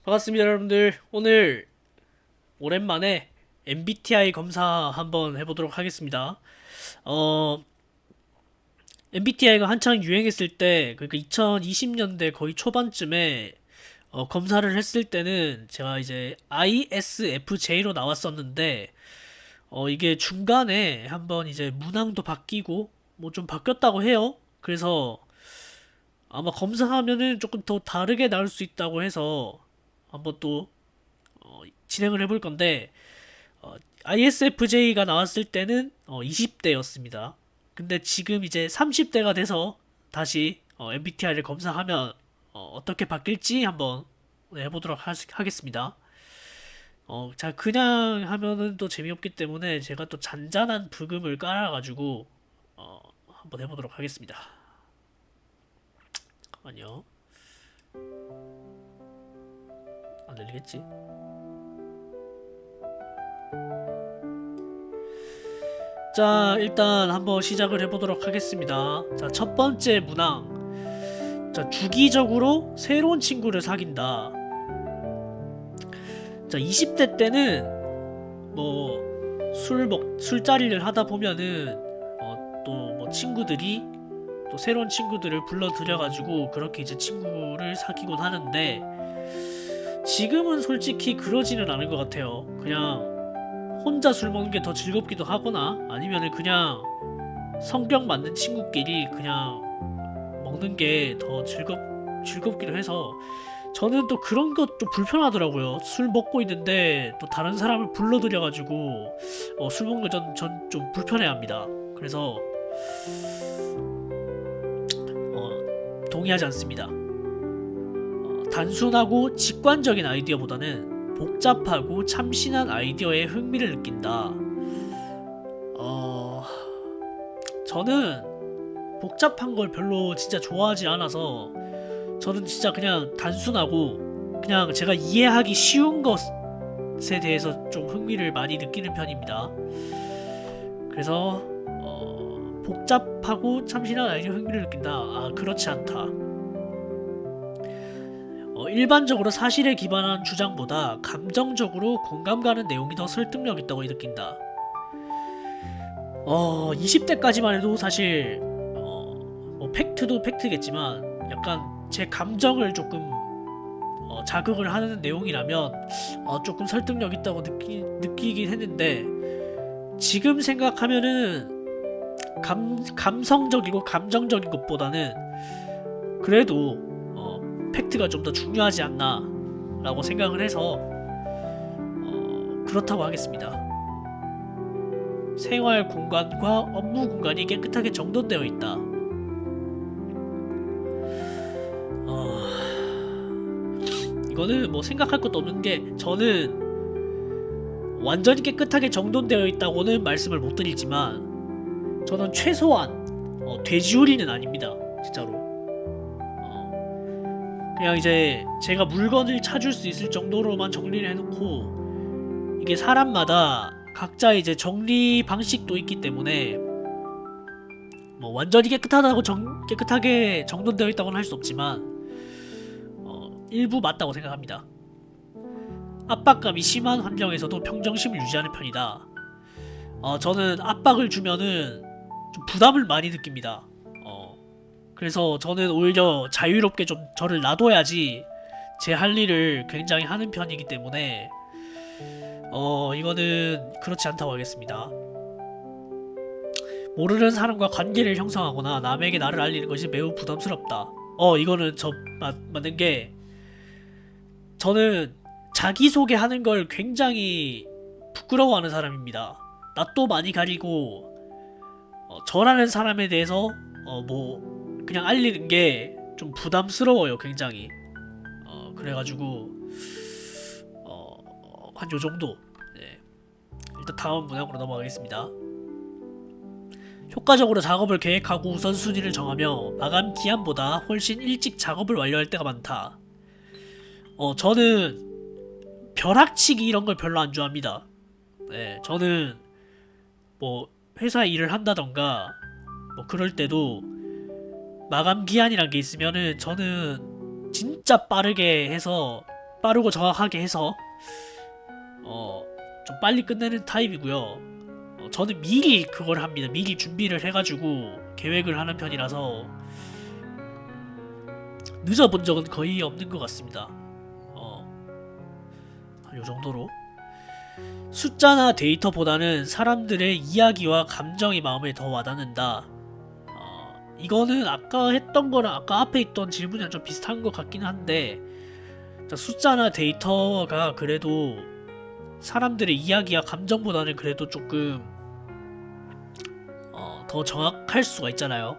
반갑습니다, 여러분들. 오늘 오랜만에 MBTI 검사 한번 해보도록 하겠습니다. 어, MBTI가 한창 유행했을 때, 그러니까 2020년대 거의 초반쯤에 검사를 했을 때는 제가 이제 ISFJ로 나왔었는데, 이게 중간에 한번 이제 문항도 바뀌고, 뭐 좀 바뀌었다고 해요. 그래서 아마 검사하면은 조금 더 다르게 나올 수 있다고 해서 한번 또 진행을 해볼 건데, ISFJ가 나왔을 때는 20대였습니다. 근데 지금 이제 30대가 돼서 다시 MBTI를 검사하면 떻게 바뀔지 한번 해보도록 하겠습니다. 자, 그냥 하면은 또 재미없기 때문에 제가 또 잔잔한 부금을 깔아가지고 한번 해보도록 하겠습니다. 잠깐만요. 안 들리겠지? 자, 일단 한번 시작을 해보도록 하겠습니다. 자, 첫 번째 문항. 자, 주기적으로 새로운 친구를 사귄다. 자, 20대 때는 뭐 술자리를 하다 보면은 또 뭐 친구들이 또 새로운 친구들을 불러들여가지고 그렇게 이제 친구를 사귀곤 하는데, 지금은 솔직히 그러지는 않은 것 같아요. 그냥 혼자 술 먹는 게 더 즐겁기도 하거나 아니면은 그냥 성격 맞는 친구끼리 그냥 먹는 게 더 즐겁기도 해서, 저는 또 그런 것도 불편하더라고요. 술 먹고 있는데 또 다른 사람을 불러들여가지고 술 먹는 걸 전 좀 불편해합니다. 그래서 동의하지 않습니다. 단순하고 직관적인 아이디어보다는 복잡하고 참신한 아이디어에 흥미를 느낀다. 저는 복잡한 걸 별로 진짜 좋아하지 않아서, 저는 진짜 그냥 단순하고 그냥 제가 이해하기 쉬운 것에 대해서 좀 흥미를 많이 느끼는 편입니다. 그래서 복잡하고 참신한 아이디어에 흥미를 느낀다. 그렇지 않다. 일반적으로 사실에 기반한 주장보다 감정적으로 공감 가는 내용이 더 설득력 있다고 느낀다. 20대까지만 해도 사실 뭐 팩트도 팩트겠지만 약간 제 감정을 조금 자극을 하는 내용이라면 조금 설득력 있다고 느끼긴 했는데, 지금 생각하면은 감성적이고 감정적인 것보다는 그래도 팩트가 좀 더 중요하지 않나 라고 생각을 해서 그렇다고 하겠습니다. 생활 공간과 업무 공간이 깨끗하게 정돈되어 있다. 이거는 뭐 생각할 것도 없는 게, 저는 완전히 깨끗하게 정돈되어 있다고는 말씀을 못 드리지만 저는 최소한 돼지우리는 아닙니다. 진짜로. 그냥 이제 제가 물건을 찾을 수 있을 정도로만 정리를 해놓고, 이게 사람마다 각자 이제 정리 방식도 있기 때문에 뭐 완전히 깨끗하게 정돈되어 있다고는 할 수 없지만 일부 맞다고 생각합니다. 압박감이 심한 환경에서도 평정심을 유지하는 편이다. 저는 압박을 주면은 좀 부담을 많이 느낍니다. 그래서 저는 오히려 자유롭게 좀 저를 놔둬야지 제 할 일을 굉장히 하는 편이기 때문에 이거는 그렇지 않다고 하겠습니다. 모르는 사람과 관계를 형성하거나 남에게 나를 알리는 것이 매우 부담스럽다. 이거는 맞는 게, 저는 자기소개하는 걸 굉장히 부끄러워하는 사람입니다. 낯도 많이 가리고 저라는 사람에 대해서 뭐 그냥 알리는 게 좀 부담스러워요, 굉장히. 그래가지고 한 요정도. 네. 일단 다음 문항으로 넘어가겠습니다. 효과적으로 작업을 계획하고 우선순위를 정하며 마감 기한보다 훨씬 일찍 작업을 완료할 때가 많다. 저는 벼락치기 이런 걸 별로 안 좋아합니다. 네, 저는 뭐 회사 일을 한다던가 뭐 그럴 때도 마감 기한이란 게 있으면은 저는 진짜 빠르게 해서 빠르고 정확하게 해서 좀 빨리 끝내는 타입이고요. 저는 미리 그걸 합니다. 미리 준비를 해가지고 계획을 하는 편이라서 늦어본 적은 거의 없는 것 같습니다. 한 요정도로 숫자나 데이터보다는 사람들의 이야기와 감정이 마음에 더 와닿는다. 이거는 아까 했던 거랑 아까 앞에 있던 질문이랑 좀 비슷한 것 같긴 한데, 숫자나 데이터가 그래도 사람들의 이야기와 감정보다는 그래도 조금 더 정확할 수가 있잖아요.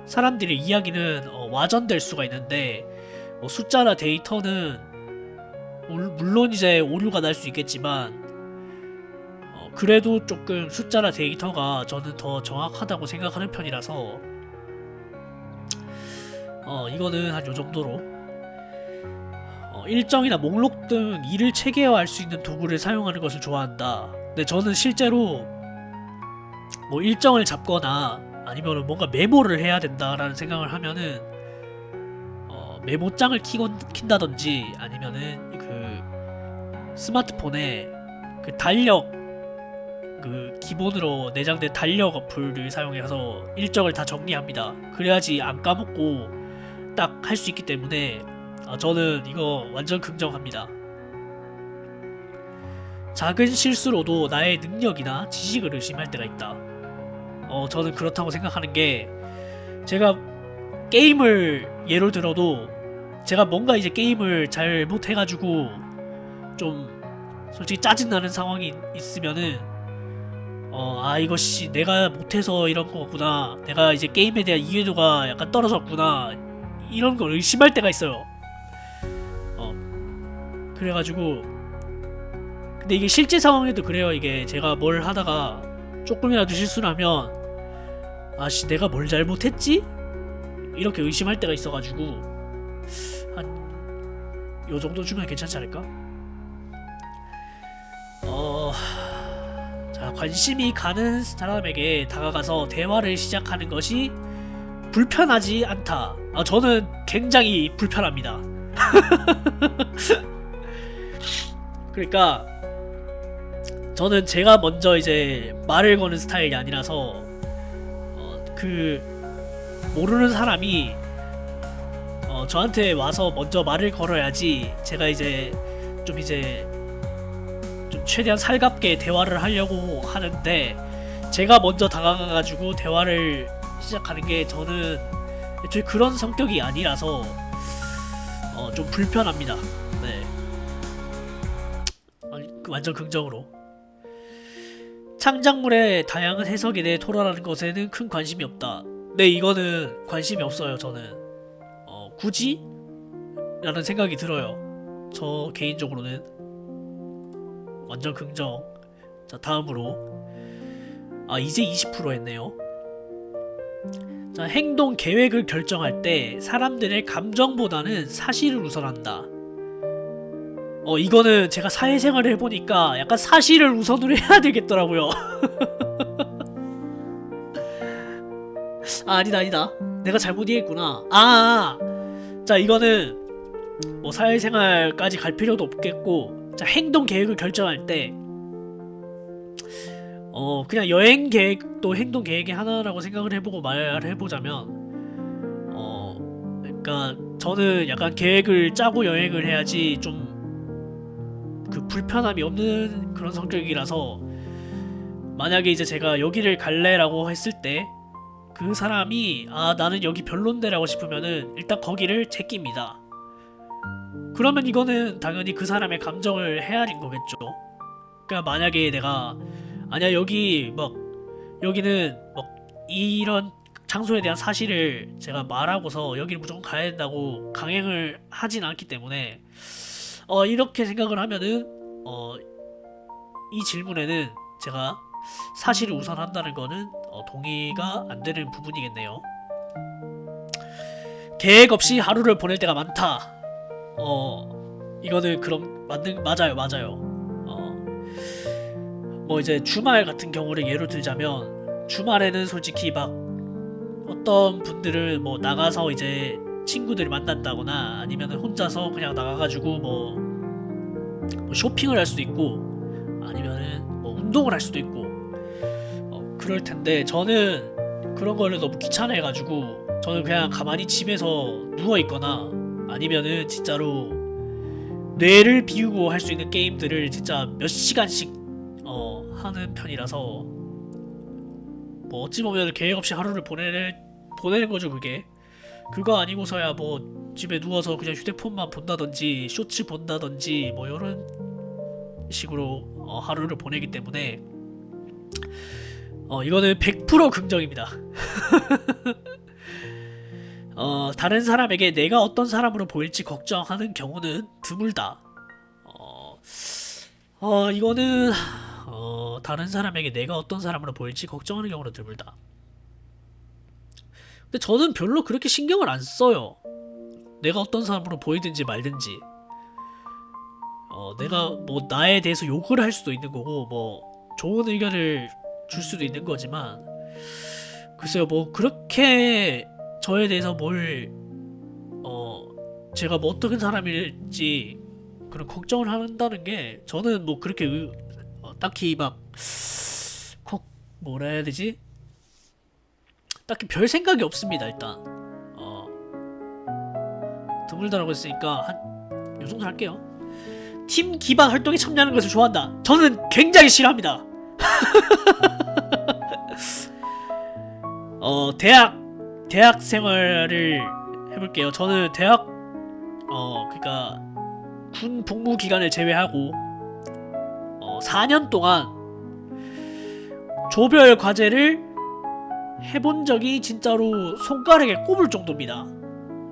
사람들의 이야기는 와전될 수가 있는데 숫자나 데이터는 물론 이제 오류가 날 수 있겠지만 그래도 조금 숫자나 데이터가 저는 더 정확하다고 생각하는 편이라서 이거는 한 요정도로 일정이나 목록 등 일을 체계화할 수 있는 도구를 사용하는 것을 좋아한다. 근데 저는 실제로 뭐 일정을 잡거나 아니면 뭔가 메모를 해야 된다라는 생각을 하면은 메모장을 킨다든지 아니면은 그 스마트폰에 그 달력 그 기본으로 내장된 달력 어플을 사용해서 일정을 다 정리합니다. 그래야지 안 까먹고 딱 할 수 있기 때문에 저는 이거 완전 긍정합니다. 작은 실수로도 나의 능력이나 지식을 의심할 때가 있다. 저는 그렇다고 생각하는 게, 제가 게임을 예를 들어도 제가 뭔가 이제 게임을 잘 못해가지고 좀 솔직히 짜증나는 상황이 있으면은 이거 내가 못해서 이런 거구나, 내가 이제 게임에 대한 이해도가 약간 떨어졌구나, 이런 걸 의심할 때가 있어요. 그래가지고 근데 이게 실제 상황에도 그래요. 이게 제가 뭘 하다가 조금이라도 실수를 하면 아씨 내가 뭘 잘못했지? 이렇게 의심할 때가 있어가지고 한 요정도 주면 괜찮지 않을까? 자, 관심이 가는 사람에게 다가가서 대화를 시작하는 것이 불편하지 않다. 저는 굉장히 불편합니다. 그러니까 저는 제가 먼저 이제 말을 거는 스타일이 아니라서 그 모르는 사람이 저한테 와서 먼저 말을 걸어야지 제가 이제 좀 최대한 살갑게 대화를 하려고 하는데, 제가 먼저 다가가가지고 대화를 시작하는 게 저는 애초에 그런 성격이 아니라서 좀 불편합니다. 네. 완전 긍정으로. 창작물의 다양한 해석에 대해 토론하는 것에는 큰 관심이 없다. 네, 이거는 관심이 없어요. 저는 굳이? 라는 생각이 들어요. 저 개인적으로는 완전 긍정. 자, 다음으로 이제 20% 했네요. 자, 행동 계획을 결정할 때 사람들의 감정보다는 사실을 우선한다. 이거는 제가 사회생활을 해보니까 약간 사실을 우선으로 해야 되겠더라고요. 아니다. 내가 잘못 이해했구나. 자, 이거는 뭐 사회생활까지 갈 필요도 없겠고, 자, 행동 계획을 결정할 때 그냥 여행 계획도 행동 계획의 하나라고 생각을 해보고 말을 해보자면, 그러니까 저는 약간 계획을 짜고 여행을 해야지 좀 그 불편함이 없는 그런 성격이라서, 만약에 이제 제가 여기를 갈래라고 했을 때 그 사람이 나는 여기 별론데라고 싶으면은 일단 거기를 제낍니다. 그러면 이거는 당연히 그 사람의 감정을 헤아린 거겠죠. 그러니까 만약에 내가 아니야 여기는 이런 장소에 대한 사실을 제가 말하고서 여기를 무조건 가야 된다고 강행을 하진 않기 때문에 이렇게 생각을 하면은 이 질문에는 제가 사실을 우선한다는 거는 동의가 안 되는 부분이겠네요. 계획 없이 하루를 보낼 때가 많다. 이거는 그럼 맞아요. 뭐 이제 주말 같은 경우를 예로 들자면, 주말에는 솔직히 막 어떤 분들은 뭐 나가서 이제 친구들을 만난다거나 아니면은 혼자서 그냥 나가가지고 뭐 쇼핑을 할 수도 있고 아니면은 뭐 운동을 할 수도 있고 그럴 텐데 저는 그런 거를 너무 귀찮아해가지고 저는 그냥 가만히 집에서 누워 있거나 아니면은 진짜로 뇌를 비우고 할 수 있는 게임들을 진짜 몇 시간씩 하는 편이라서 뭐 어찌 보면 계획 없이 하루를 보내는 거죠 그게. 그거 아니고서야 뭐 집에 누워서 그냥 휴대폰만 본다든지 쇼츠 본다든지 뭐 이런 식으로 하루를 보내기 때문에 이거는 100% 긍정입니다. 다른 사람에게 내가 어떤 사람으로 보일지 걱정하는 경우는 드물다. 이거는 다른 사람에게 내가 어떤 사람으로 보일지 걱정하는 경우는 드물다. 근데 저는 별로 그렇게 신경을 안 써요. 내가 어떤 사람으로 보이든지 말든지. 내가 뭐 나에 대해서 욕을 할 수도 있는 거고 뭐 좋은 의견을 줄 수도 있는 거지만 글쎄요 뭐 그렇게 저에 대해서 제가 뭐 어떤 사람일지 그런 걱정을 한다는 게 저는 뭐 그렇게 딱히 막 뭐라 해야 되지? 딱히 별 생각이 없습니다 일단. 드물다라고 했으니까 한 요정도 할게요. 팀 기반 활동에 참여하는 것을 좋아한다. 저는 굉장히 싫어합니다. 대학 생활을 해볼게요. 저는 대학 그러니까 군 복무 기간을 제외하고 4년 동안 조별 과제를 해본 적이 진짜로 손가락에 꼽을 정도입니다.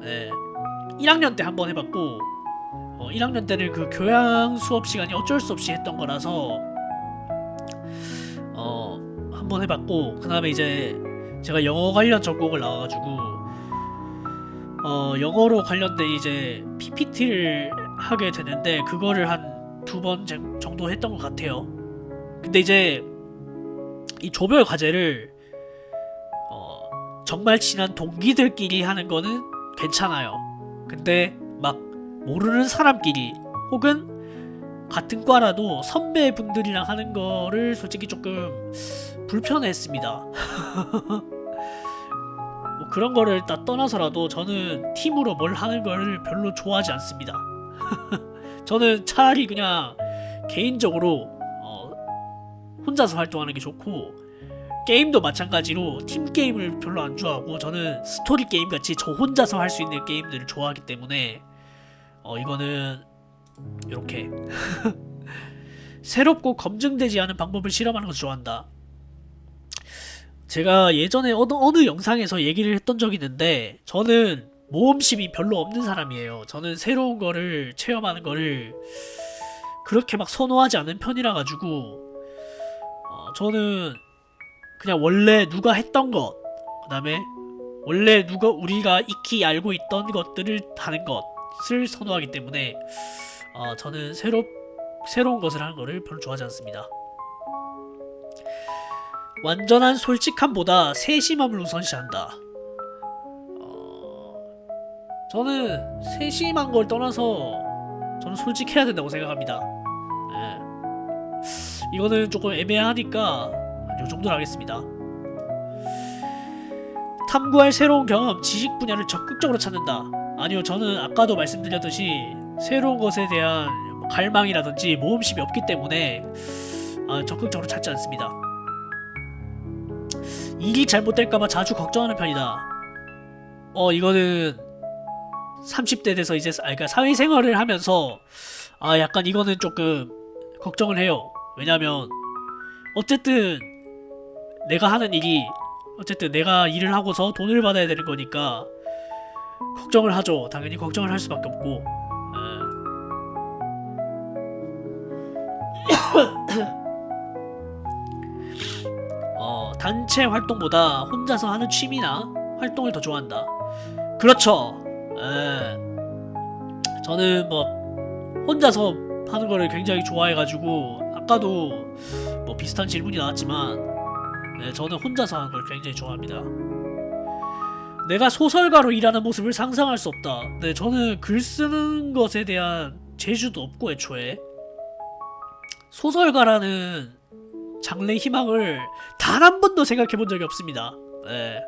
네. 1학년 때 한번 해봤고 1학년 때는 그 교양 수업 시간이 어쩔 수 없이 했던 거라서 한번 해봤고 그 다음에 이제 제가 영어 관련 전공을 나와가지고 영어로 관련된 이제 PPT를 하게 되는데 그거를 한 2번 정도 했던 것 같아요. 근데 이제 이 조별 과제를 정말 친한 동기들끼리 하는 거는 괜찮아요. 근데 막 모르는 사람끼리 혹은 같은 과라도 선배분들이랑 하는 거를 솔직히 조금 불편했습니다. 뭐 그런 거를 다 떠나서라도 저는 팀으로 뭘 하는 거를 별로 좋아하지 않습니다. 저는 차라리 그냥 개인적으로 혼자서 활동하는 게 좋고 게임도 마찬가지로 팀 게임을 별로 안 좋아하고 저는 스토리 게임 같이 저 혼자서 할 수 있는 게임들을 좋아하기 때문에 이거는 이렇게 새롭고 검증되지 않은 방법을 실험하는 것을 좋아한다. 제가 예전에 어느 영상에서 얘기를 했던 적이 있는데 저는 모험심이 별로 없는 사람이에요. 저는 새로운 거를 체험하는 거를 그렇게 막 선호하지 않는 편이라 가지고 저는 그냥 원래 누가 했던 것 그 다음에 원래 우리가 익히 알고 있던 것들을 하는 것을 선호하기 때문에 저는 새로운 것을 하는 거를 별로 좋아하지 않습니다. 완전한 솔직함보다 세심함을 우선시한다. 저는 세심한 걸 떠나서 저는 솔직해야 된다고 생각합니다. 이거는 조금 애매하니까 요 정도로 하겠습니다. 탐구할 새로운 경험, 지식 분야를 적극적으로 찾는다. 아니요, 저는 아까도 말씀드렸듯이 새로운 것에 대한 갈망이라든지 모험심이 없기 때문에 적극적으로 찾지 않습니다. 일이 잘못될까봐 자주 걱정하는 편이다. 이거는 30대 돼서 이제 그러니까 사회생활을 하면서 약간 이거는 조금 걱정을 해요. 왜냐면 어쨌든 내가 하는 일이 어쨌든 내가 일을 하고서 돈을 받아야 되는 거니까 걱정을 하죠. 당연히 걱정을 할 수밖에 없고. 단체 활동보다 혼자서 하는 취미나 활동을 더 좋아한다. 그렇죠. 저는 뭐 혼자서 하는 거를 굉장히 좋아해가지고 아까도 뭐 비슷한 질문이 나왔지만 저는 혼자서 하는 걸 굉장히 좋아합니다. 내가 소설가로 일하는 모습을 상상할 수 없다. 네, 저는 글 쓰는 것에 대한 재주도 없고 애초에 소설가라는 장래 희망을 단 한 번도 생각해 본 적이 없습니다. 네.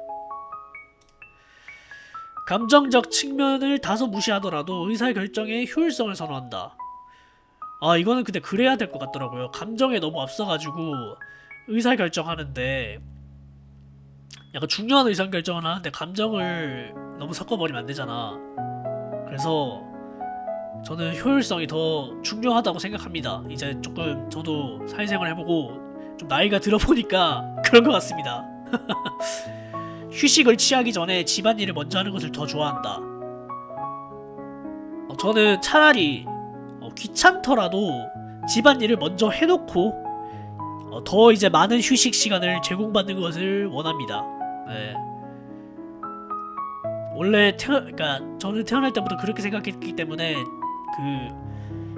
감정적 측면을 다소 무시하더라도 의사결정의 효율성을 선호한다. 아, 이거는 근데 그래야 될 것 같더라고요. 감정에 너무 앞서가지고 의사결정하는데 약간 중요한 의사결정을 하는데 감정을 너무 섞어버리면 안 되잖아. 그래서 저는 효율성이 더 중요하다고 생각합니다. 이제 조금 저도 사회생활 해보고 좀 나이가 들어보니까 그런 것 같습니다. 휴식을 취하기 전에 집안일을 먼저 하는 것을 더 좋아한다. 저는 차라리 귀찮더라도 집안일을 먼저 해놓고 더 이제 많은 휴식 시간을 제공받는 것을 원합니다. 네. 원래 그러니까 저는 태어날 때부터 그렇게 생각했기 때문에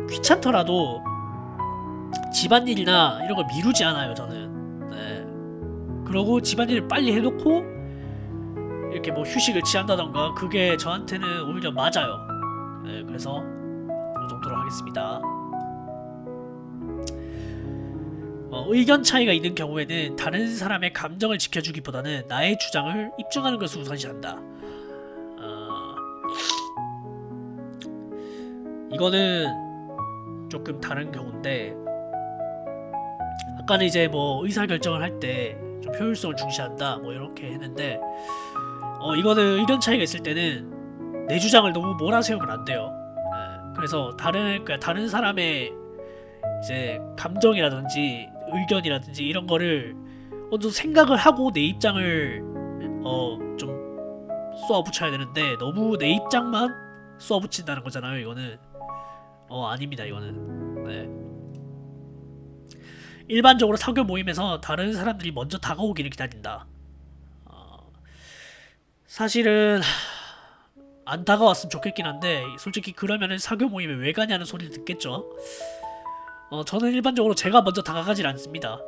귀찮더라도 집안일이나 이런 걸 미루지 않아요. 저는. 네. 그러고 집안일을 빨리 해놓고 이렇게 뭐 휴식을 취한다던가 그게 저한테는 오히려 맞아요. 네, 그래서 이 정도로 하겠습니다. 의견 차이가 있는 경우에는 다른 사람의 감정을 지켜주기보다는 나의 주장을 입증하는 것을 우선시한다. 이거는 조금 다른 경우인데, 아까는 이제 뭐 의사결정을 할 때 좀 효율성을 중시한다 뭐 이렇게 했는데, 이거는 의견 차이가 있을 때는 내 주장을 너무 몰아세우면 안 돼요. 그래서 다른 사람의 이제 감정이라든지 의견이라든지 이런 거를 어느 정도 생각을 하고 내 입장을 좀 쏘아붙여야 되는데, 너무 내 입장만 쏘아붙인다는 거잖아요. 이거는 아닙니다. 이거는. 네. 일반적으로 사교 모임에서 다른 사람들이 먼저 다가오기를 기다린다. 사실은 안 다가왔으면 좋겠긴 한데, 솔직히 그러면은 사교 모임에 왜 가냐는 소리를 듣겠죠. 저는 일반적으로 제가 먼저 다가가질 않습니다.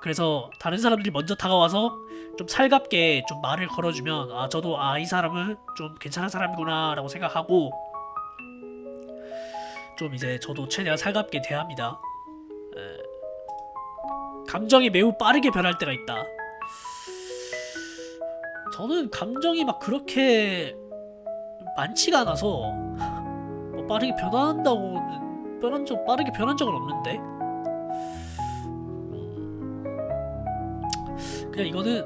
그래서 다른 사람들이 먼저 다가와서 좀 살갑게 좀 말을 걸어주면 저도 이 사람은 좀 괜찮은 사람이구나 라고 생각하고 좀 이제 저도 최대한 살갑게 대합니다. 감정이 매우 빠르게 변할 때가 있다. 저는 감정이 막 그렇게 많지가 않아서 뭐 빠르게 빠르게 변한 적은 없는데, 그냥 이거는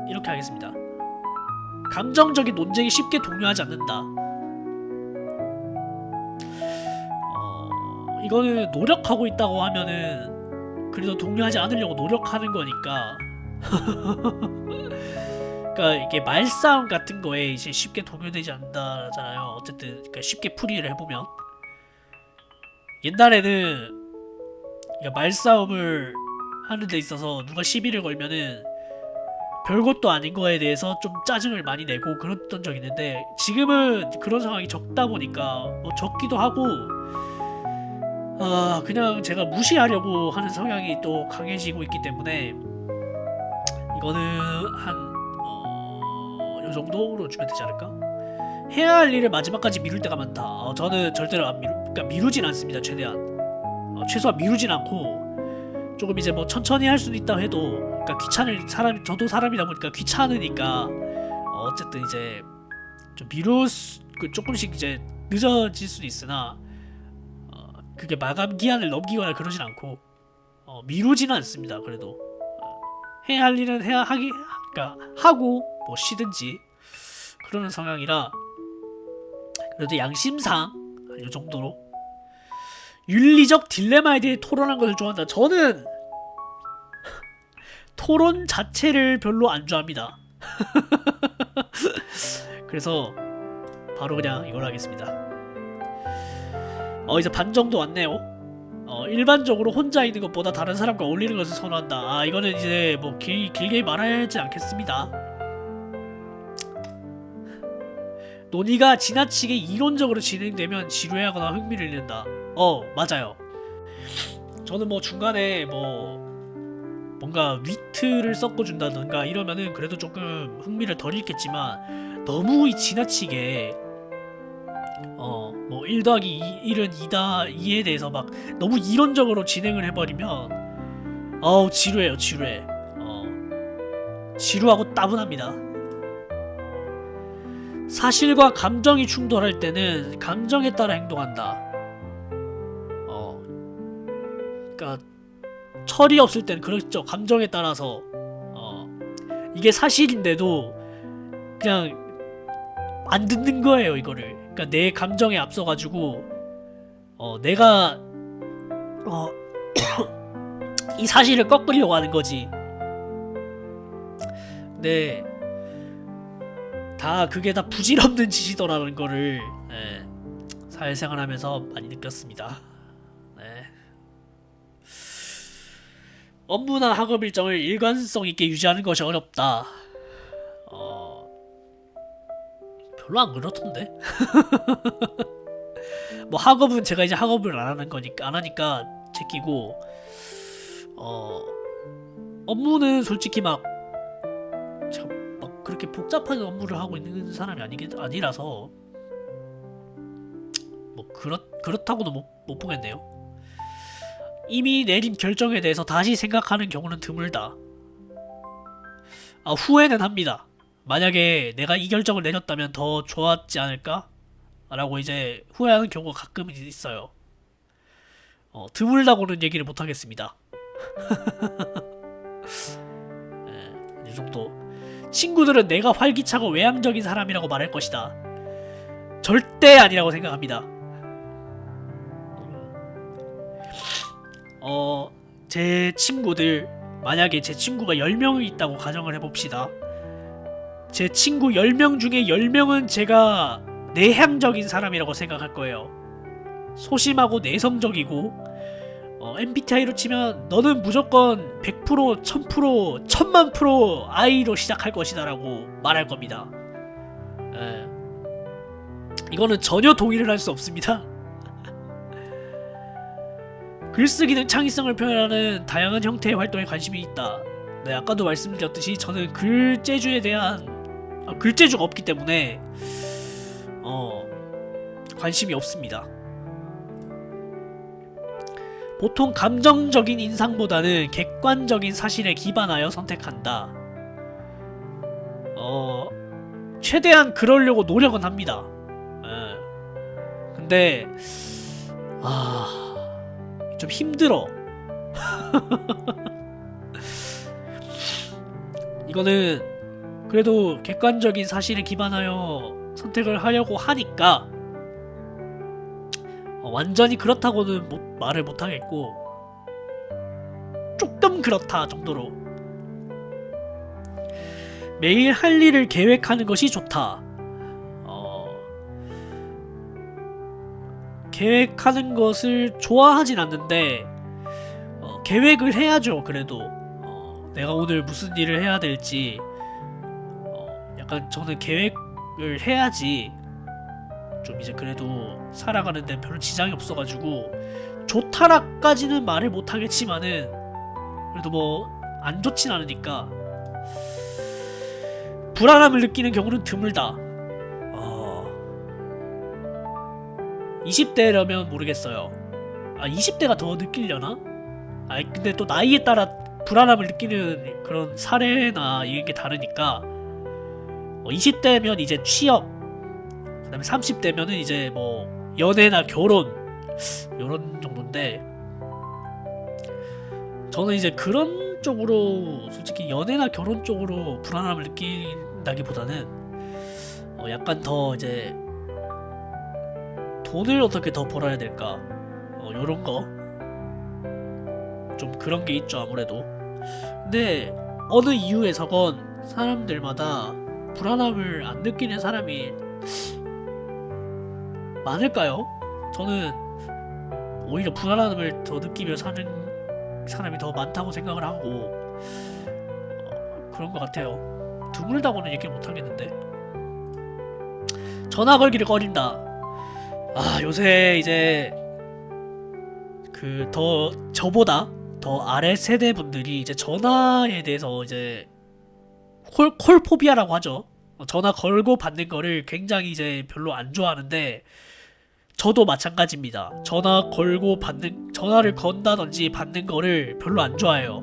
이렇게 하겠습니다. 감정적인 논쟁에 쉽게 동요하지 않는다. 이거는 노력하고 있다고 하면은 그래도 동요하지 않으려고 노력하는 거니까. 그러니까 이게 말싸움 같은 거에 이제 쉽게 동요되지 않는다잖아요. 어쨌든 그러니까 쉽게 풀이를 해보면, 옛날에는 말싸움을 하는 데 있어서 누가 시비를 걸면은 별것도 아닌 거에 대해서 좀 짜증을 많이 내고 그랬던 적이 있는데, 지금은 그런 상황이 적다 보니까 뭐 적기도 하고 그냥 제가 무시하려고 하는 성향이 또 강해지고 있기 때문에 이거는 한 요 정도로 주면 되지 않을까? 해야 할 일을 마지막까지 미룰 때가 많다. 저는 절대로 그러니까 미루진 않습니다. 최대한 최소한 미루진 않고, 조금 이제 뭐 천천히 할 수도 있다 해도, 그러니까 귀찮을 사람, 저도 사람이다 보니까 귀찮으니까 어쨌든 이제 좀 조금씩 이제 늦어질 수도 있으나 그게 마감 기한을 넘기거나 그러진 않고 미루지는 않습니다. 그래도 해야 할 일은 그러니까 하고 뭐 쉬든지 그러는 성향이라, 그래도 양심상 이 정도로. 윤리적 딜레마에 대해 토론한 것을 좋아한다. 저는 토론 자체를 별로 안 좋아합니다. 그래서 바로 그냥 이걸 하겠습니다. 이제 반 정도 왔네요. 일반적으로 혼자 있는 것보다 다른 사람과 어울리는 것을 선호한다. 이거는 이제 뭐 길게 말하지 않겠습니다. 논의가 지나치게 이론적으로 진행되면 지루해하거나 흥미를 잃는다. 맞아요. 저는 뭐 중간에 뭐 뭔가 위트를 섞어준다든가 이러면은 그래도 조금 흥미를 덜 잃겠지만 너무 지나치게 뭐 1 더하기 1은 2다 2에 대해서 막 너무 이론적으로 진행을 해버리면 지루해요. 지루해. 지루하고 따분합니다. 사실과 감정이 충돌할 때는 감정에 따라 행동한다. 그러니까 철이 없을 땐 그렇죠. 감정에 따라서 이게 사실인데도 그냥 안 듣는 거예요, 이거를. 그러니까 내 감정에 앞서가지고 내가 이 사실을 꺾으려고 하는 거지. 근데 그게 다 부질없는 짓이더라는 거를 사회생활하면서 많이 느꼈습니다. 네. 업무나 학업 일정을 일관성 있게 유지하는 것이 어렵다. 별로 안 그렇던데. 뭐 학업은 제가 이제 학업을 안 하니까 제끼고 업무는 솔직히 막 제가 막 그렇게 복잡한 업무를 하고 있는 사람이 아니라서 뭐 그렇다고도 못 보겠네요. 이미 내린 결정에 대해서 다시 생각하는 경우는 드물다. 후회는 합니다. 만약에 내가 이 결정을 내렸다면 더 좋았지 않을까? 라고 이제 후회하는 경우가 가끔 있어요. 드물다고는 얘기를 못하겠습니다. 이 정도. 친구들은 내가 활기차고 외향적인 사람이라고 말할 것이다. 절대 아니라고 생각합니다. 제 친구들, 만약에 제 친구가 10명이 있다고 가정을 해봅시다. 제 친구 10명 중에 10명은 제가 내향적인 사람이라고 생각할 거예요. 소심하고 내성적이고 MBTI로 치면 너는 무조건 100%, 1000%, 1000만% I로 시작할 것이다 라고 말할 겁니다. 이거는 전혀 동의를 할 수 없습니다. 글쓰기는 창의성을 표현하는 다양한 형태의 활동에 관심이 있다. 네, 아까도 말씀드렸듯이 저는 글재주가 없기 때문에 관심이 없습니다. 보통 감정적인 인상보다는 객관적인 사실에 기반하여 선택한다. 최대한 그러려고 노력은 합니다. 근데 좀 힘들어. 이거는 그래도 객관적인 사실에 기반하여 선택을 하려고 하니까 완전히 그렇다고는 말을 못하겠고 조금 그렇다 정도로. 매일 할 일을 계획하는 것이 좋다. 계획하는 것을 좋아하진 않는데 계획을 해야죠. 그래도 내가 오늘 무슨 일을 해야 될지 약간 저는 계획을 해야지 좀 이제 그래도 살아가는데 별로 지장이 없어가지고 좋다라까지는 말을 못하겠지만은 그래도 뭐 안 좋진 않으니까 불안함을 느끼는 경우는 드물다. 20대라면 모르겠어요. 20대가 더 느끼려나? 근데 또 나이에 따라 불안함을 느끼는 그런 사례나 이런 게 다르니까 20대면 이제 취업, 그 다음에 30대면은 이제 뭐 연애나 결혼 요런 정도인데 저는 이제 그런 쪽으로 솔직히 연애나 결혼 쪽으로 불안함을 느낀다기보다는 약간 더 이제 돈을 어떻게 더 벌어야 될까 요런 거 좀 그런 게 있죠 아무래도. 근데 어느 이유에서건 사람들마다 불안함을 안 느끼는 사람이 많을까요? 저는 오히려 불안함을 더 느끼며 사는 사람이 더 많다고 생각을 하고 그런 것 같아요. 드물다고는 얘기 못하겠는데. 전화 걸기를 꺼린다. 요새 이제 저보다 더 아래 세대 분들이 이제 전화에 대해서 이제 콜포비아라고 하죠. 전화 걸고 받는 거를 굉장히 이제 별로 안 좋아하는데 저도 마찬가지입니다. 전화를 건다든지 받는 거를 별로 안 좋아해요.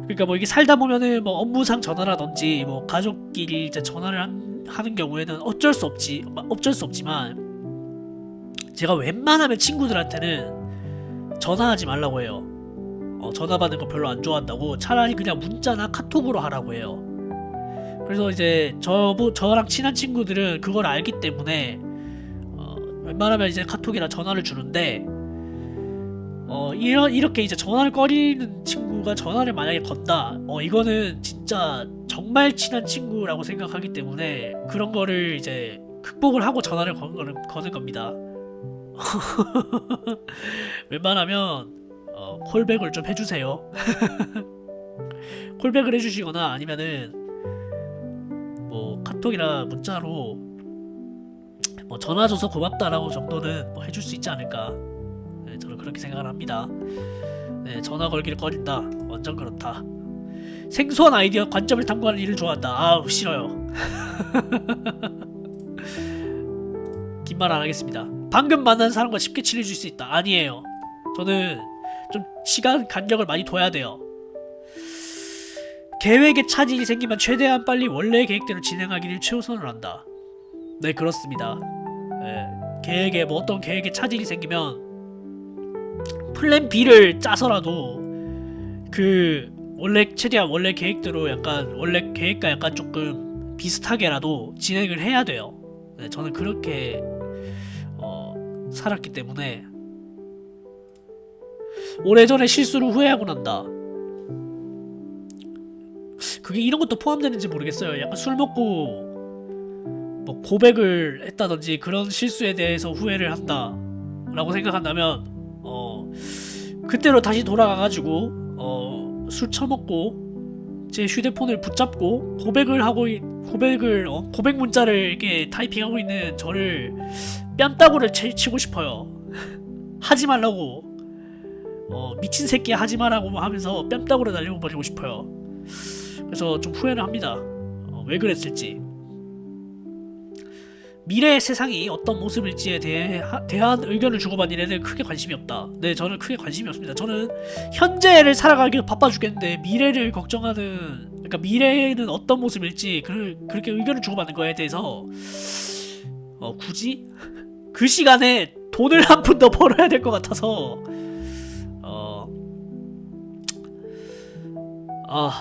그러니까 뭐 이게 살다 보면은 뭐 업무상 전화라든지 뭐 가족끼리 이제 전화를 하는 경우에는 어쩔 수 없지만 제가 웬만하면 친구들한테는 전화하지 말라고 해요. 전화 받는 거 별로 안 좋아한다고, 차라리 그냥 문자나 카톡으로 하라고 해요. 그래서 이제 저랑 친한 친구들은 그걸 알기 때문에 웬만하면 이제 카톡이나 전화를 주는데 이렇게 이제 전화를 꺼리는 친구가 전화를 만약에 건다, 이거는 진짜 정말 친한 친구라고 생각하기 때문에 그런 거를 이제 극복을 하고 전화를 거는 겁니다. 웬만하면 콜백을 좀 해주세요. 콜백을 해주시거나 아니면은 뭐 카톡이나 문자로 뭐 전화 줘서 고맙다라고 정도는 뭐 해줄 수 있지 않을까. 네, 저는 그렇게 생각을 합니다. 네, 전화 걸기를 꺼린다. 완전 그렇다. 생소한 아이디어 관점을 탐구하는 일을 좋아한다. 아우 싫어요. 긴 말 안 하겠습니다. 방금 만난 사람과 쉽게 친해질 수 있다. 아니에요. 저는 좀 시간 간격을 많이 둬야 돼요. 계획에 차질이 생기면 최대한 빨리 원래 계획대로 진행하기를 최우선을 한다. 네, 그렇습니다. 네, 계획에 뭐 어떤 계획에 차질이 생기면 플랜 B를 짜서라도 최대한 원래 계획대로 약간 원래 계획과 약간 조금 비슷하게라도 진행을 해야 돼요. 네, 저는 그렇게 살았기 때문에. 오래전에 실수를 후회하고 난다. 그게 이런 것도 포함되는지 모르겠어요. 약간 술 먹고 뭐 고백을 했다든지 그런 실수에 대해서 후회를 한다 라고 생각한다면 그때로 다시 돌아가가지고 술 처먹고 제 휴대폰을 붙잡고 고백 문자를 이렇게 타이핑하고 있는 저를 뺨따구를 치고 싶어요. 하지 말라고, 미친 새끼야 하지 마라고 하면서 뺨따구를 날려버리고 싶어요. 그래서 좀 후회를 합니다. 왜 그랬을지. 미래의 세상이 어떤 모습일지에 대한 의견을 주고받는 일에는 크게 관심이 없다. 네, 저는 크게 관심이 없습니다. 저는 현재를 살아가기 바빠 죽겠는데 미래를 걱정하는, 그러니까 미래에는 어떤 모습일지 그렇게 의견을 주고받는 거에 대해서 굳이 그 시간에 돈을 한 푼 더 벌어야 될 것 같아서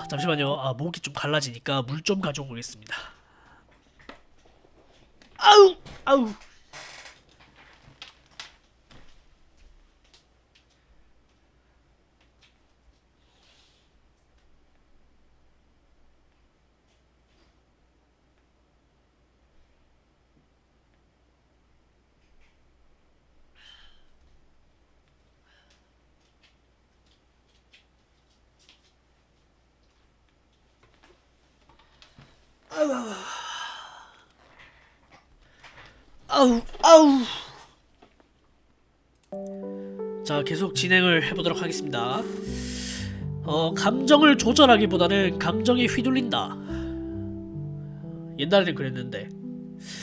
잠시만요. 목이 좀 갈라지니까 물 좀 가져오겠습니다. 아우. 아우. 자, 계속 진행을 해보도록 하겠습니다. 감정을 조절하기보다는 감정에 휘둘린다. 옛날에는 그랬는데,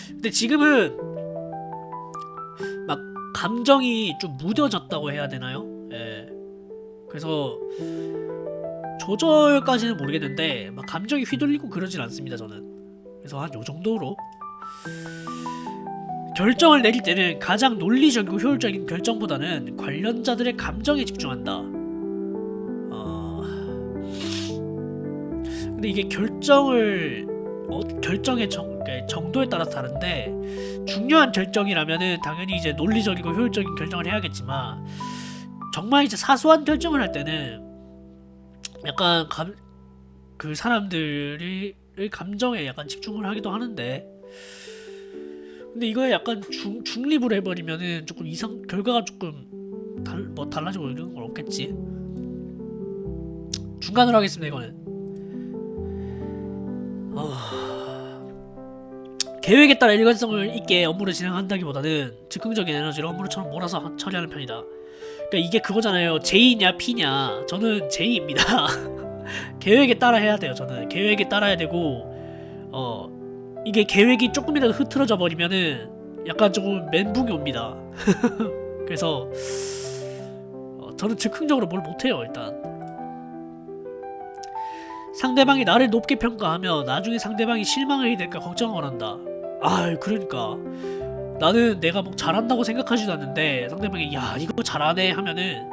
근데 지금은 막 감정이 좀 무뎌졌다고 해야 되나요? 예. 그래서 조절까지는 모르겠는데 막 감정이 휘둘리고 그러진 않습니다, 저는. 그래서 한 요 정도로 결정을 내릴 때는 가장 논리적이고 효율적인 결정보다는 관련자들의 감정에 집중한다. 근데 이게 결정의 정도에 따라서 다른데, 중요한 결정이라면은 당연히 이제 논리적이고 효율적인 결정을 해야겠지만, 정말 이제 사소한 결정을 할 때는 약간 그 사람들의 감정에 약간 집중을 하기도 하는데, 근데 이거에 약간 중립을 해버리면은 조금 결과가 조금 달라지고 이런 건 없겠지. 중간으로 하겠습니다. 이거는 계획에 따라 일관성을 있게 업무를 진행한다기보다는 즉흥적인 에너지를 업무처럼 몰아서 처리하는 편이다. 그러니까 이게 그거잖아요. J냐 P냐. 저는 J입니다. 계획에 따라 해야 돼요. 저는 계획에 따라야 되고 이게 계획이 조금이라도 흐트러져 버리면은 약간 조금 멘붕이 옵니다. 그래서 저는 즉흥적으로 뭘 못해요. 일단 상대방이 나를 높게 평가하면 나중에 상대방이 실망을 해야 될까 걱정을 한다. 그러니까 나는 내가 뭐 잘한다고 생각하지도 않는데 상대방이 야 이거 잘하네 하면은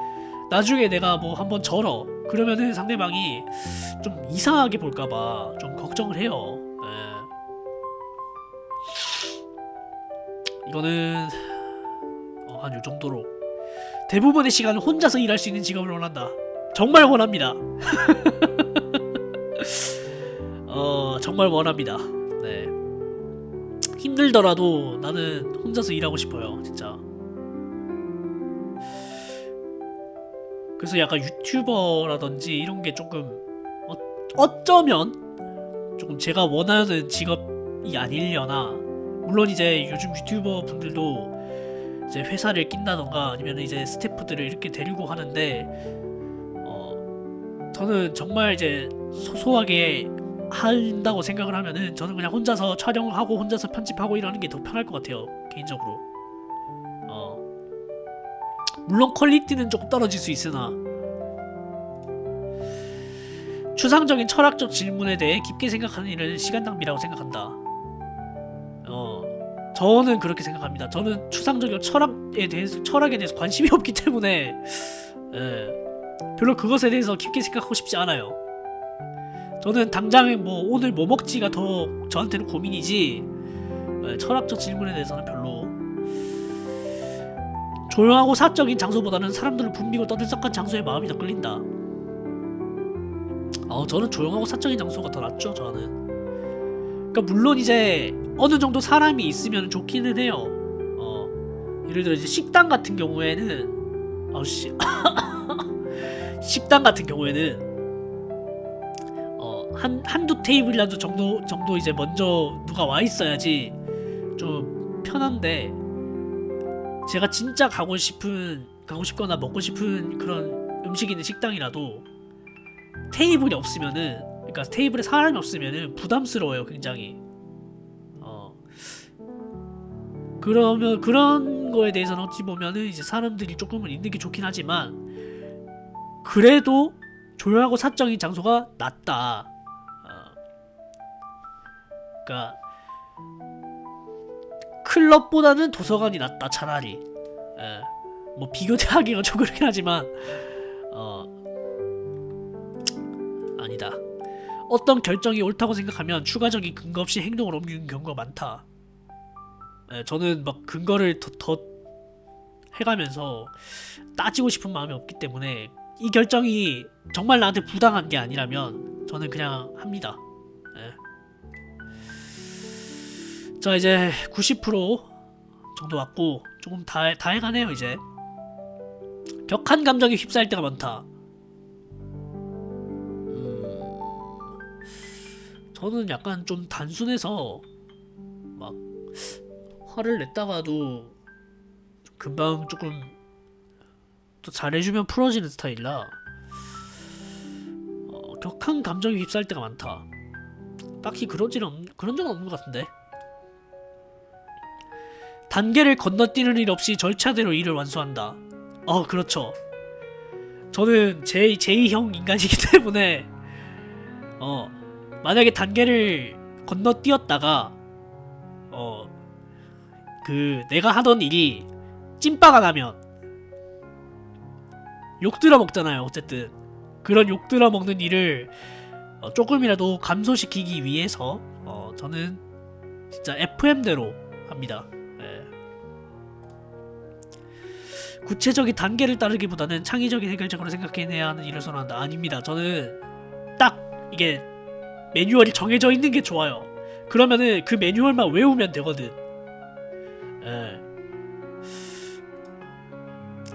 나중에 내가 뭐 한번 절어 그러면은 상대방이 좀 이상하게 볼까봐 좀 걱정을 해요. 이거는 한 요정도로 대부분의 시간을 혼자서 일할 수 있는 직업을 원한다. 정말 원합니다. 정말 원합니다. 네. 힘들더라도 나는 혼자서 일하고 싶어요. 진짜. 그래서 약간 유튜버라든지 이런 게 조금 어쩌면 조금 제가 원하는 직업이 아니려나. 물론 이제 요즘 유튜버 분들도 이제 회사를 낀다던가 아니면 이제 스태프들을 이렇게 데리고 하는데 저는 정말 이제 소소하게 한다고 생각을 하면은 저는 그냥 혼자서 촬영하고 혼자서 편집하고 이러는 게 더 편할 것 같아요. 개인적으로. 물론 퀄리티는 조금 떨어질 수 있으나 추상적인 철학적 질문에 대해 깊게 생각하는 일은 시간 낭비라고 생각한다. 저는 그렇게 생각합니다. 저는 추상적인 철학에 대해서 관심이 없기 때문에 별로 그것에 대해서 깊게 생각하고 싶지 않아요. 저는 당장 뭐 오늘 뭐 먹지가 더 저한테는 고민이지 철학적 질문에 대해서는 별로. 조용하고 사적인 장소보다는 사람들을 붐비고 떠들썩한 장소에 마음이 더 끌린다. 저는 조용하고 사적인 장소가 더 낫죠. 저는. 그러니까 물론 이제 어느 정도 사람이 있으면 좋기는 해요. 예를 들어 이제 식당 같은 경우에는 식당 같은 경우에는 한두 테이블이라도 정도 이제 먼저 누가 와 있어야지 좀 편한데 제가 진짜 가고 싶거나 먹고 싶은 그런 음식이 있는 식당이라도 테이블이 없으면은, 그러니까 테이블에 사람이 없으면은 부담스러워요, 굉장히. 그러면 그런 거에 대해서는 어찌 보면은 이제 사람들이 조금은 있는 게 좋긴 하지만 그래도 조용하고 사적인 장소가 낫다. 그러니까 클럽보다는 도서관이 낫다 차라리. 뭐 비교하기가 좀 그렇긴 하지만 아니다. 어떤 결정이 옳다고 생각하면 추가적인 근거 없이 행동을 옮기는 경우가 많다. 저는 막 근거를 더 해가면서 따지고 싶은 마음이 없기 때문에 이 결정이 정말 나한테 부당한 게 아니라면 저는 그냥 합니다. 자, 이제 90% 정도 왔고 조금 다 해가네요. 이제 격한 감정에 휩싸일 때가 많다. 저는 약간 좀 단순해서 막 화를 냈다가도 금방 조금 또 잘해주면 풀어지는 스타일이라 격한 감정에 휩싸일 때가 많다. 딱히 그런 적은 없는 것 같은데. 단계를 건너뛰는 일 없이 절차대로 일을 완수한다. 그렇죠. 저는 제2형 인간이기 때문에 만약에 단계를 건너뛰었다가 내가 하던 일이 찐빠가 나면 욕들어 먹잖아요. 어쨌든 그런 욕들어 먹는 일을 조금이라도 감소시키기 위해서 저는 진짜 FM대로 합니다. 구체적인 단계를 따르기보다는 창의적인 해결책으로 생각해내야 하는 일을 선호한다. 아닙니다. 저는 딱 이게 매뉴얼이 정해져 있는 게 좋아요. 그러면은 그 매뉴얼만 외우면 되거든.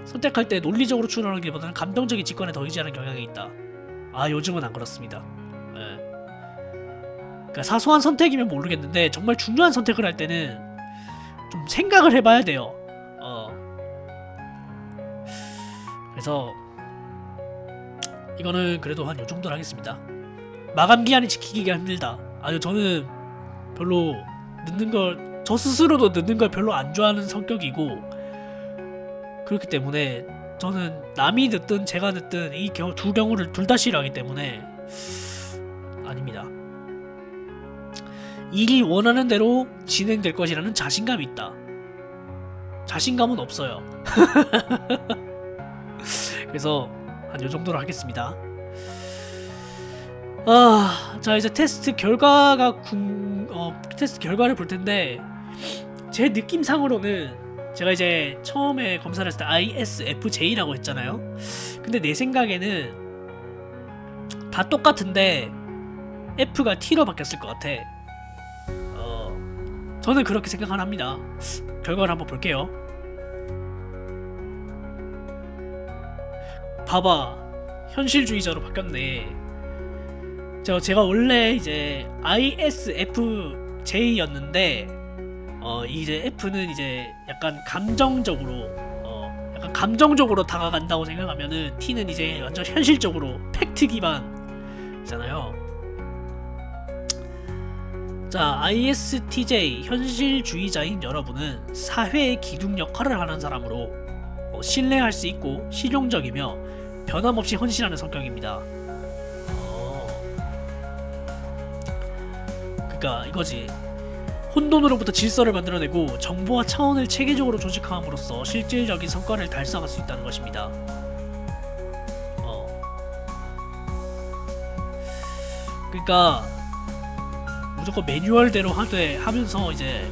선택할 때 논리적으로 추론하기보다는 감정적인 직관에 더 의지하는 경향이 있다. 요즘은 안 그렇습니다. 그러니까 사소한 선택이면 모르겠는데 정말 중요한 선택을 할 때는 좀 생각을 해봐야 돼요. 그래서 이거는 그래도 한 요정도로 하겠습니다. 마감 기한이 지키기가 힘들다. 아니요, 저는 별로 늦는 걸, 저 스스로도 늦는 걸 별로 안 좋아하는 성격이고, 그렇기 때문에 저는 남이 늦든 제가 늦든 이 두 경우를 둘 다 싫어하기 때문에 아닙니다. 일이 원하는 대로 진행될 것이라는 자신감이 있다. 자신감은 없어요. 그래서 한 요정도로 하겠습니다. 자 이제 테스트 결과를 볼 텐데, 제 느낌상으로는 제가 이제 처음에 검사를 했을 때 ISFJ라고 했잖아요. 근데 내 생각에는 다 똑같은데 F가 T로 바뀌었을 것 같아. 저는 그렇게 생각을 합니다. 결과를 한번 볼게요. 봐봐, 현실주의자로 바뀌었네. 제가 원래 이제 ISFJ였는데 이제 F는 이제 약간 감정적으로 다가간다고 생각하면은 T는 이제 완전 현실적으로 팩트 기반이잖아요. 자, ISTJ 현실주의자인 여러분은 사회의 기둥 역할을 하는 사람으로 신뢰할 수 있고 실용적이며 변함없이 헌신하는 성격입니다. 그러니까 이거지. 혼돈으로부터 질서를 만들어내고 정보와 차원을 체계적으로 조직함으로써 실질적인 성과를 달성할 수 있다는 것입니다. 그러니까 무조건 매뉴얼대로 하면서 이제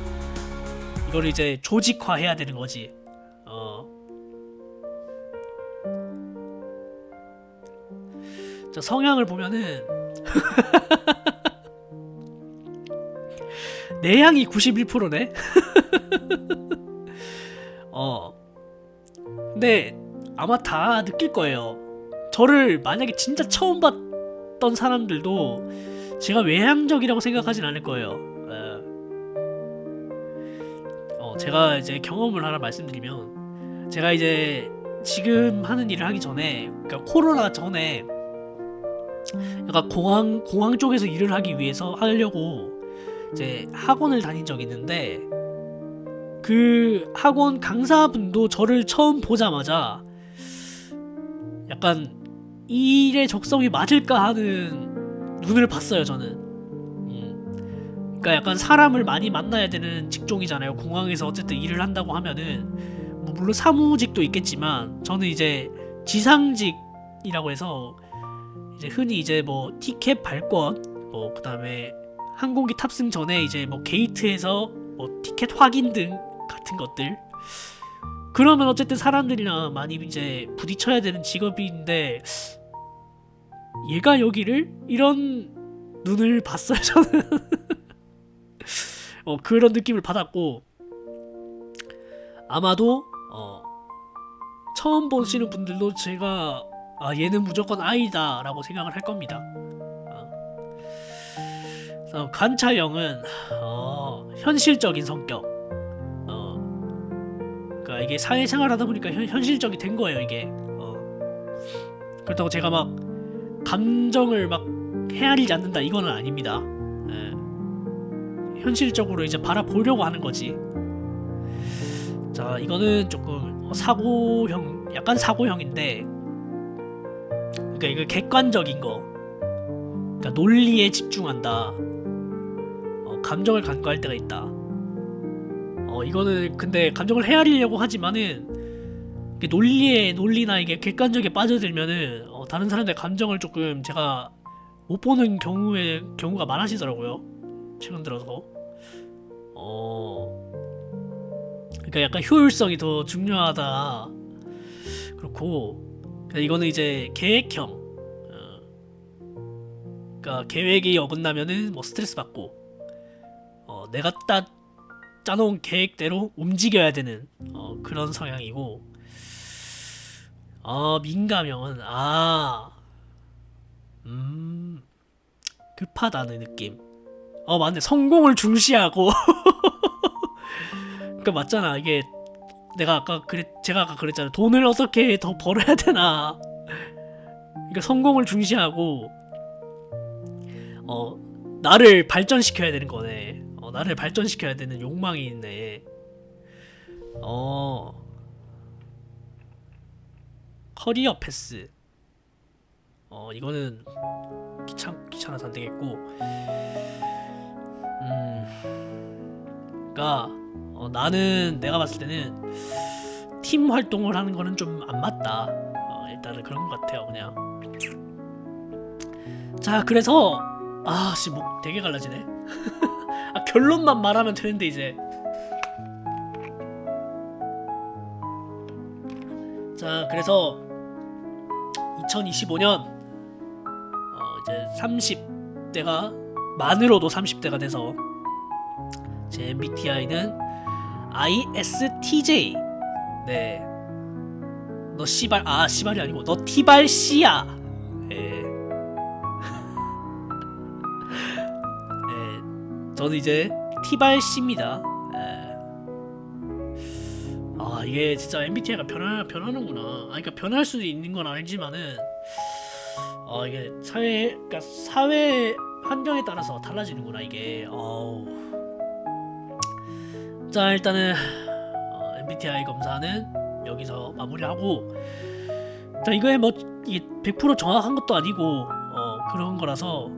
이걸 이제 조직화해야 되는 거지. 자, 성향을 보면은 내향이 91%네. 근데 아마 다 느낄 거예요. 저를 만약에 진짜 처음 봤던 사람들도 제가 외향적이라고 생각하진 않을 거예요. 제가 이제 경험을 하나 말씀드리면, 제가 이제 지금 하는 일을 하기 전에, 그러니까 코로나 전에 약간 공항 쪽에서 일을 하려고 이제 학원을 다닌 적이 있는데, 그 학원 강사분도 저를 처음 보자마자 약간 일의 적성이 맞을까 하는 눈을 봤어요, 저는. 그러니까 약간 사람을 많이 만나야 되는 직종이잖아요. 공항에서 어쨌든 일을 한다고 하면은 뭐 물론 사무직도 있겠지만, 저는 이제 지상직이라고 해서 이제 흔히 이제 뭐 티켓 발권, 뭐 그다음에 항공기 탑승 전에 이제 뭐 게이트에서 뭐 티켓 확인 등 같은 것들, 그러면 어쨌든 사람들이랑 많이 이제 부딪혀야 되는 직업인데, 얘가 여기를 이런 눈을 봤어요, 저는. 그런 느낌을 받았고, 아마도 처음 보시는 분들도 제가 얘는 무조건 I다 라고 생각을 할 겁니다. 관찰형은 현실적인 성격. 그러니까 이게 사회생활 하다 보니까 현실적이 된 거예요, 이게. 그렇다고 제가 막 감정을 막 헤아리지 않는다, 이거는 아닙니다. 현실적으로 이제 바라보려고 하는 거지. 자, 이거는 조금 약간 사고형인데, 그러니까 이거 객관적인 거, 그러니까 논리에 집중한다. 감정을 간과할 때가 있다. 이거는 근데 감정을 헤아리려고 하지만은, 논리나 이게 객관적에 빠져들면은 다른 사람들의 감정을 조금 제가 못 보는 경우가 많아지더라고요, 최근 들어서. 그러니까 약간 효율성이 더 중요하다. 그렇고, 이거는 이제 계획형. 그러니까 계획이 어긋나면은 뭐 스트레스 받고, 내가 딱 짜놓은 계획대로 움직여야 되는 그런 성향이고, 민감형은 급하다는 느낌. 맞네, 성공을 중시하고. 그러니까 맞잖아, 이게 제가 아까 그랬잖아요. 돈을 어떻게 더 벌어야 되나. 그러니까 성공을 중시하고 나를 발전시켜야 되는 거네. 나를 발전시켜야 되는 욕망이 있네. 커리어 패스. 이거는 귀찮아서 안 되겠고. 그러니까 나는 내가 봤을 때는 팀 활동을 하는 거는 좀 안 맞다. 일단은 그런 것 같아요, 그냥. 자, 그래서 목 되게 갈라지네. 결론만 말하면 되는데 이제. 자, 그래서 2025년 이제 30대가 만으로도 30대가 돼서 제 MBTI는 ISTJ. 네. 너 씨발 씨발이 아니고 너 티발 씨야. 예. 예. 저는 이제 티발 씨입니다. 예. 이게 진짜 MBTI가 변하는구나. 그러니까 변할 수도 있는 건 알지만은 이게 사회 환경에 따라서 달라지는구나 이게. 자, 일단은 MBTI 검사는 여기서 마무리하고, 자, 이거에 뭐 이게 100% 정확한 것도 아니고 그런 거라서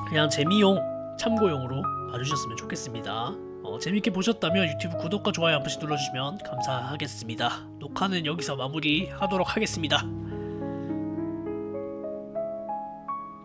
그냥 재미용 참고용으로 봐주셨으면 좋겠습니다. 재밌게 보셨다면 유튜브 구독과 좋아요 한 번씩 눌러주시면 감사하겠습니다. 녹화는 여기서 마무리하도록 하겠습니다.